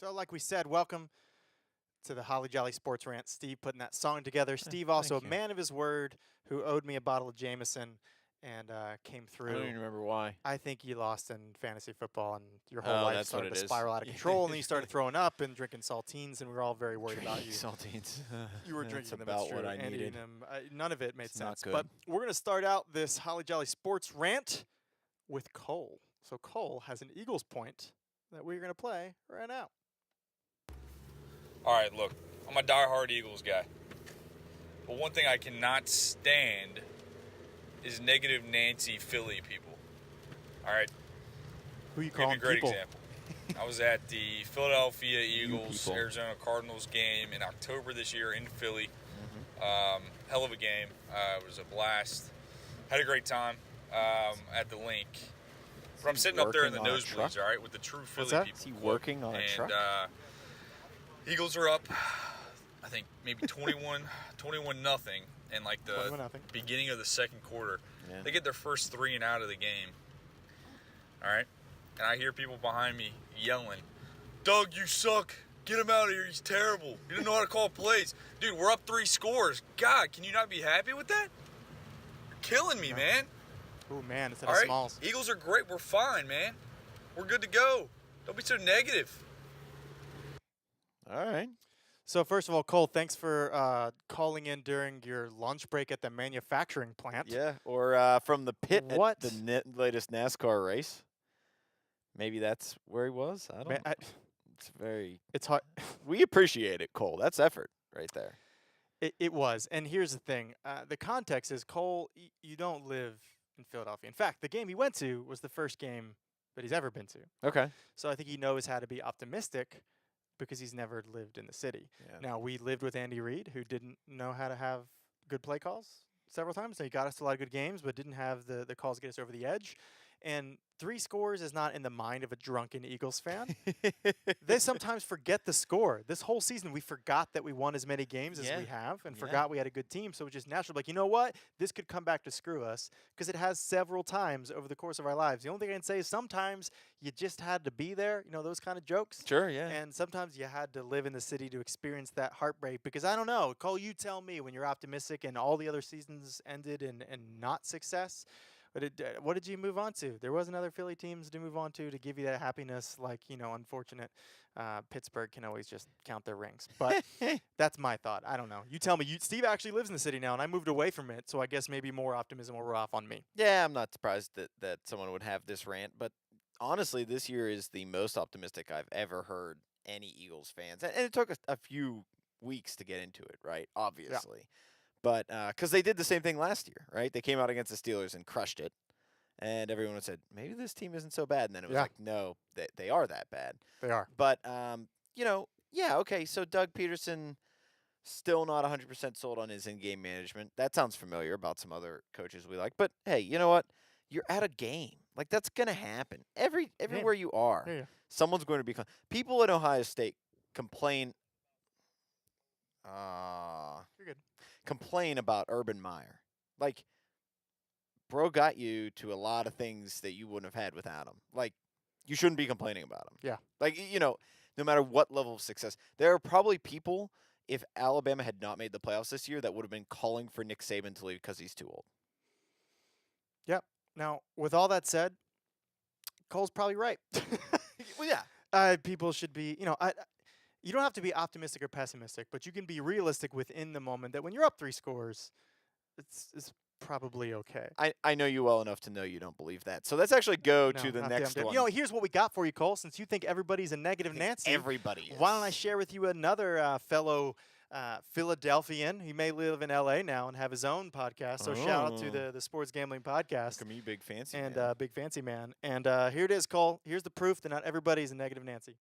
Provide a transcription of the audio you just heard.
So, like we said, welcome to the Holly Jolly Sports Rant. Steve putting that song together. Steve, also a Thank you. man of his word, who owed me a bottle of Jameson and came I don't through. even remember why. I think you lost in fantasy football, and your whole Oh, life that's what started it to is. spiral out of control, and then you started throwing up and drinking saltines, and we were all very worried about you. Saltines. You were That's drinking them, about it's true, what I and eating needed. them. None of it made It's not sense. But good. we're going to start out this Holly Jolly Sports Rant with Cole. So Cole has an Eagles point that we're going to play right now. All right, look, I'm a diehard Eagles guy. But one thing I cannot stand is negative Nancy Philly people. All right, Who you give you calling a great people? example. I was at the Philadelphia Eagles people. Arizona Cardinals game in October this year in Philly. Mm-hmm. Hell of a game. It was a blast. Had a great time at the link. But I'm sitting up there in the working on a truck? nosebleeds, all right, with the true Philly that? people. Is he working on a and, truck? Eagles are up, I think maybe 21 nothing in like the 21-0. beginning of the second quarter. Yeah. They get their first 3 and out of the game. All right, and I hear people behind me yelling, "Doug, you suck! Get him out of here! He's terrible! You don't know how to call plays, dude. We're up 3 scores. God, can you not be happy with that? You're killing me, No. man. Oh, man, instead All of right, Smalls. Eagles are great. We're fine, man. We're good to go. Don't be so negative." All right. So, first of all, Cole, thanks for calling in during your lunch break at the manufacturing plant. Yeah, or from the pit What? at the latest NASCAR race. Maybe that's where he was. I don't know. It's very. It's hard. We appreciate it, Cole. That's effort right there. It was. And here's the thing. The context is, Cole, you don't live in Philadelphia. In fact, the game he went to was the first game that he's ever been to. Okay. So I think he knows how to be optimistic because he's never lived in the city. Yeah. Now, we lived with Andy Reid, who didn't know how to have good play calls several times. So he got us to a lot of good games, but didn't have the calls to get us over the edge. And 3 scores is not in the mind of a drunken Eagles fan. They sometimes forget the score. This whole season, we forgot that we won as many games as Yeah. we have and Yeah. forgot we had a good team. So it's just natural. Like, you know what? This could come back to screw us because it has several times over the course of our lives. The only thing I can say is sometimes you just had to be there, those kind of jokes. Sure. Yeah. And sometimes you had to live in the city to experience that heartbreak because I don't know. Cole, you tell me when you're optimistic and all the other seasons ended in not success. But what did you move on to? There wasn't other Philly teams to move on to give you that happiness like, unfortunate Pittsburgh can always just count their rings. But that's my thought. I don't know. You tell me. Steve actually lives in the city now, and I moved away from it, so I guess maybe more optimism will rub off on me. Yeah, I'm not surprised that someone would have this rant, but honestly, this year is the most optimistic I've ever heard any Eagles fans. And it took a few weeks to get into it, right? Obviously. But because they did the same thing last year, right? They came out against the Steelers and crushed it. And everyone said, maybe this team isn't so bad. And then it was like, no, they are that bad. They are. But, yeah, okay, so Doug Peterson still not 100% sold on his in-game management. That sounds familiar about some other coaches we like. But, hey, you know what? You're at a game. Like, that's going to happen. Everywhere you are, Yeah. someone's going to be people at Ohio State complain. You're good. Complain about Urban Meyer. Like, bro got you to a lot of things that you wouldn't have had without him. Like, you shouldn't be complaining about him. Yeah. Like, no matter what level of success. There are probably people, if Alabama had not made the playoffs this year, that would have been calling for Nick Saban to leave because he's too old. Yep. Now, with all that said, Cole's probably right. Well, yeah. People should be, you don't have to be optimistic or pessimistic, but you can be realistic within the moment that when you're up 3 scores, it's probably okay. I know you well enough to know you don't believe that. So let's actually go to the not next damn- one. Here's what we got for you, Cole. Since you think everybody's a negative Nancy, Everybody is. why don't I share with you another fellow Philadelphian? He may live in L.A. now and have his own podcast. So shout out to the Sports Gambling Podcast. Look at me, big fancy and man. Big Fancy Man. And here it is, Cole. Here's the proof that not everybody's a negative Nancy.